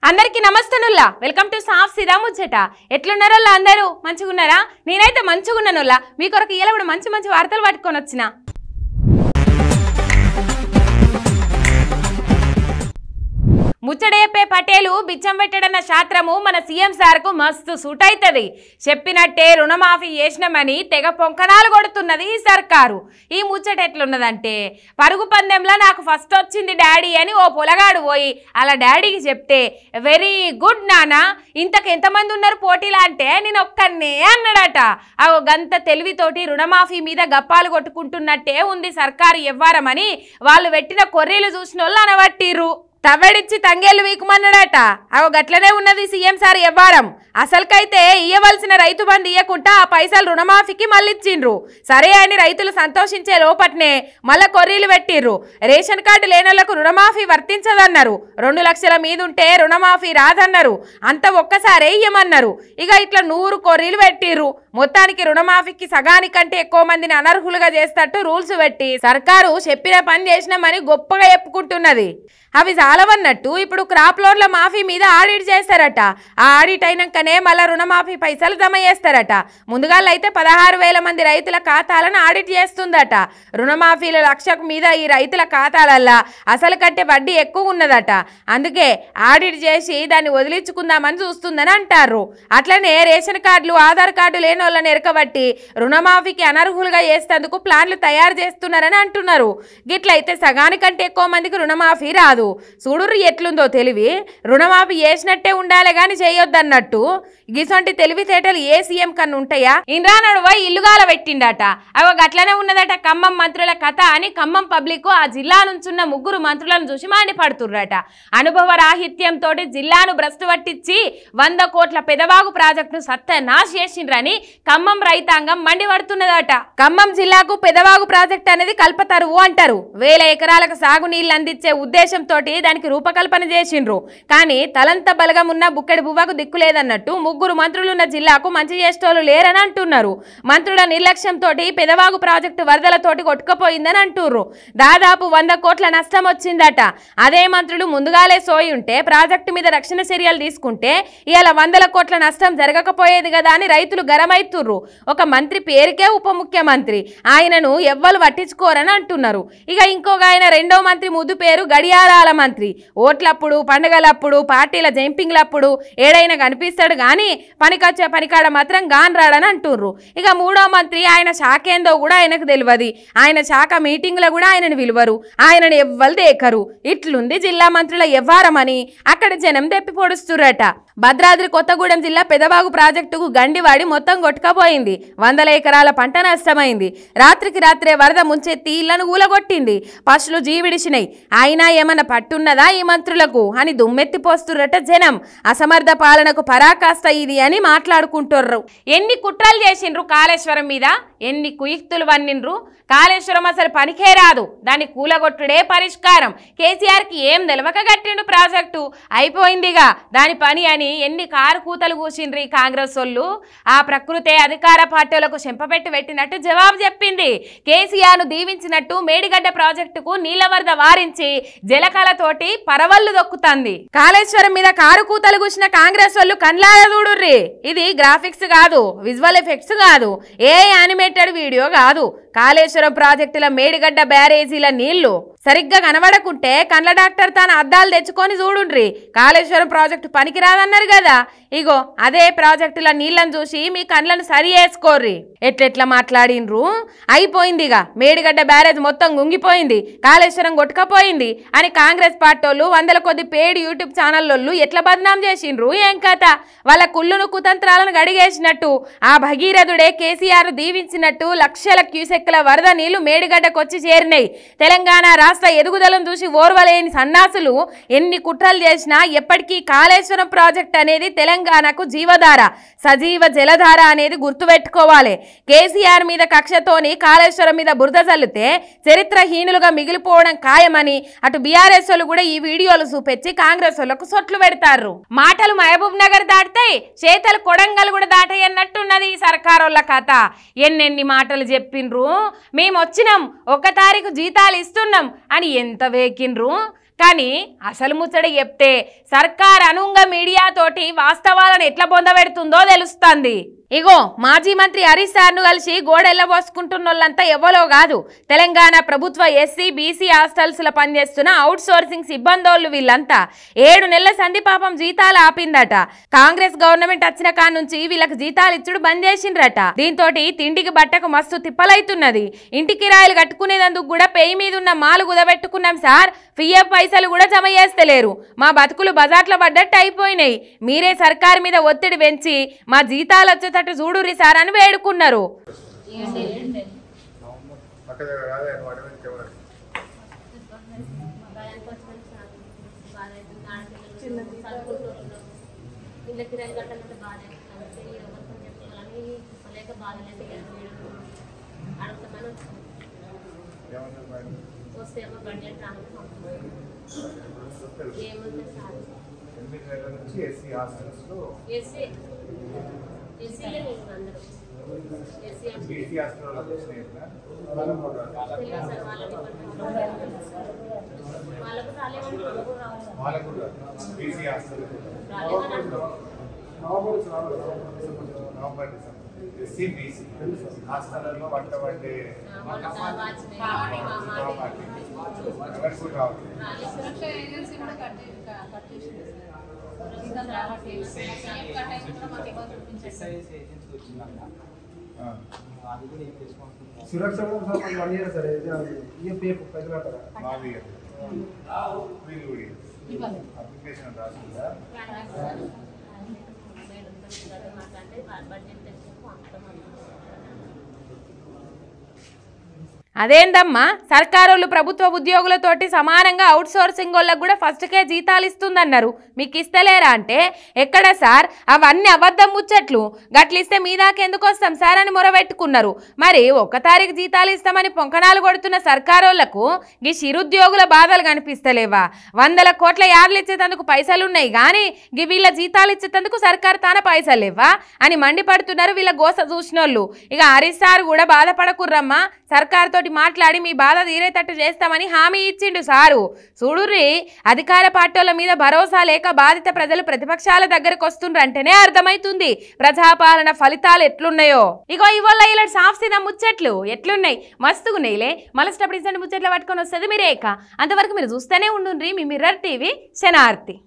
అందరికీ నమస్తేనుల్లా welcome to సాఫ్ సీదా ముచ్చట ఎట్లున్నారోల్లా అందరూ మంచిగున్నారా నేనైతే మంచిగున్నానుల్లా మీ కొరకు ఇలా కూడా మంచి మంచి వార్తలు పట్టుకొని వచ్చినా ముచ్చడేపే పటేలు బిచ్చం పెట్టడన్న శాస్త్రము మన సీఎం సార్కు మస్తు సూట్ అవుతుంది చెప్పినట్టే రుణమాఫీ చేసినామని తెగ పొంకణాలు కొడుతున్నది ఈ సర్కారు ఈ ముచ్చట ఎట్లున్నదంటే పరుగు పందెంలో నాకు ఫస్ట్ వచ్చింది డాడీ అని ఓ పొలగాడు పోయి అలా డాడీకి చెప్తే వెరీ గుడ్ నానా ఇంతకు ఎంతమంది ఉన్నారు పోటీలా అంటే నేను ఒక్కనే అన్నాడట ఆ గంత తెలివితోటి రుణమాఫీ మీద గప్పాలు కొట్టుకుంటున్నట్టే ఉంది సర్కారు ఎవ్వారమని వాళ్ళు పెట్టిన కొర్రీలు చూసిన వాళ్ళు అనబట్టిర్రు తవ్వడిచ్చి తంగేళ్ళు వీకుమన్నాడట అవి గట్లనే ఉన్నది సీఎం సార్ ఎవ్వారం అసలుకైతే ఇయ్యవలసిన రైతు బంధు ఇయ్యకుండా ఆ పైసలు రుణమాఫీకి మళ్ళిచ్చిండ్రు సరే అని రైతులు సంతోషించే లోపట్నే మళ్ళా కొర్రీలు పెట్టిర్రు రేషన్ కార్డు లేనోళ్లకు రుణమాఫీ వర్తించదన్నారు 2 లక్షల మీదుంటే రుణమాఫీ రాదన్నారు అంత ఒక్కసారే ఇయ్యమన్నారు ఇక ఇట్లా 100 కొర్రీలు పెట్టిర్రు మొత్తానికి రుణమాఫీకి సగానికంటే ఎక్కువ మందిని అనర్హులుగా చేస్తట్టు రూల్స్ పెట్టి సర్కారు చెప్పిన పని చేసినామని గొప్పగా చెప్పుకుంటున్నది అవి చాలవన్నట్టు ఇప్పుడు క్రాప్ లోన్ల మాఫీ మీద ఆడిట్ చేస్తారట ఆ ఆడిట్ అయినాకనే మళ్ళీ రుణమాఫీ పైసలు జమ చేస్తారట ముందుగాలైతే 16,000 మంది రైతుల ఖాతాలను ఆడిట్ చేస్తుందట రుణమాఫీల లక్షకు మీద ఈ రైతుల ఖాతాలల్లా అసలు కంటే వడ్డీ ఎక్కువ ఉన్నదట అందుకే ఆడిట్ చేసి దాన్ని వదిలించుకుందామని చూస్తుందని అంటారు అట్లనే రేషన్ కార్డులు ఆధార్ కార్డు లేని వాళ్ళని ఎరకబట్టి రుణమాఫీకి అనర్హులుగా చేసేందుకు ప్లాన్లు తయారు చేస్తున్నారని అంటున్నారు గిట్లయితే సగానికంటే ఎక్కువ మందికి రుణమాఫీ రాదు చూడుర్రి ఎట్లుందో తెలివి రుణమాఫీ చేసినట్టే ఉండాలి గాని చేయొద్దన్నట్టు గిసొంటి తెలివితేటలు ఏ సీఎం కన్నా ఉంటాయా ఇంద్రానడు పోయి ఇల్లుగాల పెట్టిండట అవ గట్లనే ఉన్నదట ఖమ్మం మంత్రుల కథ అని ఖమ్మం పబ్లిక్ ఆ జిల్లా నుంచున్న 3 మంత్రులను చూసి మండిపడుతుర్రట అనుభవ రాహిత్యంతో జిల్లాను భ్రష్టు పట్టించి 100 కోట్ల పెదవాగు ప్రాజెక్టును సత్యనాశ చేసిండ్రని ఖమ్మం రైతాంగం మండిపడుతున్నదట ఖమ్మం జిల్లాకు పెదవాగు ప్రాజెక్ట్ అనేది కల్పతరువు అంటారు 1000 ఎకరాలకు సాగునీళ్లు అందించే ఉద్దేశంతో దానికి రూపకల్పన చేసిండ్రు కానీ తలంత బలగం ఉన్న బుక్కడి బువ్వకు దిక్కు లేదన్నట్టు 3 మంత్రులున్న జిల్లాకు మంచి చేసేటోళ్ళు లేరని అంటున్నారు మంత్రుల నిర్లక్ష్యంతో పెదవాగు ప్రాజెక్టు వరదలతోటి కొట్టుకుపోయిందని అంటుర్రు దాదాపు 100 కోట్ల నష్టం వచ్చిందట అదే మంత్రులు ముందుగాలే సోయి ఉంటే ప్రాజెక్టు మీద రక్షణ చర్యలు తీసుకుంటే ఇవాళ 100 కోట్ల నష్టం జరగకపోయేది కదా అని రైతులు గరమైతుర్రు ఒక మంత్రి పేరుకే ఉప ముఖ్యమంత్రి ఆయనను ఎవ్వరు పట్టించుకోరని అంటున్నారు ఇక ఇంకొక ఆయన రెండో మంత్రి ముద్దు పేరు గడియారాల మంత్రి ఓట్లప్పుడు పండుగలప్పుడు పార్టీల జంపింగ్లప్పుడు ఏడైనా కనిపిస్తాడు గాని పనికొచ్చే పనికాడ మాత్రం గాన్ రాడని అంటుర్రు ఇక మూడో మంత్రి ఆయన శాఖ ఏందో కూడా ఆయనకు తెలియదు ఆయన శాఖ మీటింగ్లో కూడా ఆయనను విలువరు ఆయనను ఎవ్వరు దేకరు ఇట్లుంది జిల్లా మంత్రుల ఎవ్వారమని అక్కడ జనం తెప్పి పొడుస్తురట భద్రాద్రి కొత్తగూడెం జిల్లా పెదవాగు ప్రాజెక్టుకు గండివాడి మొత్తం కొట్టుకపోయింది 100 ఎకరాల పంట నష్టమైంది రాత్రికి రాత్రే వరద ముంచెత్తి ఇళ్లను ఊలగొట్టింది పశువులు జీవిడిచినాయి అయినా ఏమన్నా పట్టున్నదా ఈ మంత్రులకు అని దుమ్మెత్తిపోస్తురట జనం అసమర్థ పాలనకు పరాకాష్ట ఇది అని మాట్లాడుకుంటుర్రు ఎన్ని కుట్రలు చేసిండ్రు కాళేశ్వరం మీద ఎన్ని కుయుక్తులు వన్నిండ్రు కాళేశ్వరం అసలు పనికే రాదు దాన్ని కూలగొట్టుడే పరిష్కారం కేసీఆర్కి ఏం తెలవక కట్టిండు ప్రాజెక్టు అయిపోయిందిగా దాని పని అని ఎన్ని కారు కూతలు కూసిండ్రు ఈ కాంగ్రెస్ వాళ్ళు ఆ ప్రకృతే అధికార పార్టీలకు చెంపపెట్టి పెట్టినట్టు జవాబు చెప్పింది కేసీఆర్ను దీవించినట్టు మేడిగడ్డ ప్రాజెక్టుకు నీళ్ల వరద వారించి జలకళతోటి పరవళ్లు దొక్కుతుంది కాళేశ్వరం మీద కారు కూతలు కూసిన కాంగ్రెస్ వాళ్ళు కండ్లారా చూడుర్రి ఇది గ్రాఫిక్స్ కాదు విజువల్ ఎఫెక్ట్స్ కాదు ఏ యానిమేటెడ్ వీడియో కాదు కాళేశ్వరం ప్రాజెక్టుల మేడిగడ్డ బ్యారేజీల నీళ్లు సరిగ్గా కనబడకుంటే కండ్ల డాక్టర్ తన అద్దాలు తెచ్చుకొని చూడుండ్రి కాళేశ్వరం ప్రాజెక్టు పనికిరాదన్నారు కదా ఇగో అదే ప్రాజెక్టుల నీళ్లను చూసి మీ కండ్లను సరి చేసుకోర్రి ఎట్లెట్లా మాట్లాడినరు అయిపోయిందిగా మేడిగడ్డ బ్యారేజ్ మొత్తం గుంగిపోయింది కాళేశ్వరం కొట్టుకపోయింది అని కాంగ్రెస్ పార్టీలు 100 కొద్ది పేడ్ యూట్యూబ్ ఛానళ్ళు ఎట్లా బదనాం చేసిండ్రు ఏం కథ వాళ్ళ కుళ్ళును కుతంత్రాలను గడిగేసినట్టు ఆ భగీరథుడే కేసీఆర్ దీవించినట్టు లక్షల క్యూసెక్కుల వరద నీళ్లు మేడిగడ్డకు వచ్చి చేరినాయి తెలంగాణ రాష్ట్ర ఎదుగుదలను చూసి ఓర్వలేని సన్నాసులు ఎన్ని కుట్రలు చేసినా ఎప్పటికీ కాళేశ్వరం ప్రాజెక్ట్ అనేది తెలంగాణకు జీవధార సజీవ జలధార అనేది గుర్తుపెట్టుకోవాలి కేసీఆర్ మీద కక్షతోని కాళేశ్వరం మీద బురద చల్లితే చరిత్రహీనులుగా మిగిలిపోవడం ఖాయమని అటు బీఆర్ఎస్ వాళ్ళు కూడా ఈ వీడియోలు చూపెచ్చి కాంగ్రెస్ వాళ్ళకు సొట్లు పెడతారు మాటలు మహబూబ్ నగర్ దాటితాయి చేతలు కొడంగల్ కూడా దాటాయి అన్నట్టున్నది ఈ సర్కారోళ్ళ కథ ఎన్నెన్ని మాటలు చెప్పిండ్రు మేము వచ్చినాం 1 తారీఖు జీతాలు ఇస్తున్నాం అని ఎంత వేకిండ్రు కానీ అసలు ముచ్చట చెప్తే సర్కార్ అనుంగ మీడియా తోటి వాస్తవాలను ఎట్లా పొందబెడుతుందో తెలుస్తుంది. ఇగో మాజీ మంత్రి హరీష్ సార్ను కలిసి గోడెల్లబోసుకుంటున్నోళ్ళంతా ఎవరో కాదు, తెలంగాణ ప్రభుత్వ ఎస్సీ బీసీ హాస్టల్స్లో పనిచేస్తున్న అవుట్ సోర్సింగ్ సిబ్బందోళ్ళు. వీళ్ళంతా 7 నెలల సంధిపాపం జీతాలు ఆపిందట. కాంగ్రెస్ గవర్నమెంట్ వచ్చిన కాడ నుంచి వీళ్ళకి జీతాలు ఇచ్చుడు బంద్ చేసిండ్రట. దీంతో తిండికి బట్టకు మస్తు తిప్పలైతున్నది. ఇంటి కిరాయిలు కట్టుకునేందుకు కూడా పెయి మీద ఉన్న మాలు కుదబెట్టుకున్నాం సార్, పిఎఫ్ పైసలు కూడా జమ చేస్తలేరు, మా బతుకులు బజార్లో పడ్డట్టు అయిపోయినాయి, మీరే సర్కారు మీద ఒత్తిడి పెంచి మా జీతాలు వచ్చేటట్టు చూడుర్రి సార్ అని వేడుకున్నారు. హాస్టల్లో వంట వండే సురక్ష సరే అప్లికేషన్ రాసిందా? అదేందమ్మా, సర్కారోళ్ళు ప్రభుత్వ ఉద్యోగులతోటి సమానంగా అవుట్ సోర్సింగ్ వాళ్ళకు కూడా ఫస్ట్కే జీతాలు ఇస్తుందన్నారు, మీకు ఇస్తలేరా అంటే ఎక్కడ సార్, అవన్నీ అబద్ధం ముచ్చట్లు, గట్లిస్తే మీ దాకా ఎందుకు వస్తాం సార్ అని మొరబెట్టుకున్నారు. మరి 1 తారీఖు జీతాలు ఇస్తామని పొంకనాలు కొడుతున్న సర్కారోళ్లకు ఈ చిరుద్యోగుల బాధలు కనిపిస్తలేవా? 100 కోట్ల యార్లు ఇచ్చేందుకు పైసలున్నాయి కానీ ఈ వీళ్ళ జీతాలు ఇచ్చేందుకు సర్కారు తాన పైసలు లేవా అని మండిపడుతున్నారు వీళ్ళ గోస చూసినోళ్ళు. ఇక హరీష్ సార్ కూడా బాధపడకుర్రమ్మా, సర్కారుతో మాట్లాడి మీ బాధ తీరేటట్టు చేస్తామని హామీ ఇచ్చిండు సారు. చూడుర్రి, అధికార పార్టీల మీద భరోసా లేక బాధిత ప్రజలు ప్రతిపక్షాల దగ్గరకు వస్తుండ్రంటేనే అర్థమైతుంది ప్రజాపాలన ఫలితాలు ఎట్లున్నాయో. ఇగో ఇవాళ ఇలా సాఫ్ సీదా ముచ్చట్లు ఎట్లున్నాయి, మస్తుగున్నాయిలే. మలస్టప్పుడు ఇసంటి ముచ్చట్లు పట్టుకొని వస్తుంది మీరేక. అంతవరకు మీరు చూస్తూనే ఉండుండ్రి మీ మిర్రర్ టీవీ శనార్తి.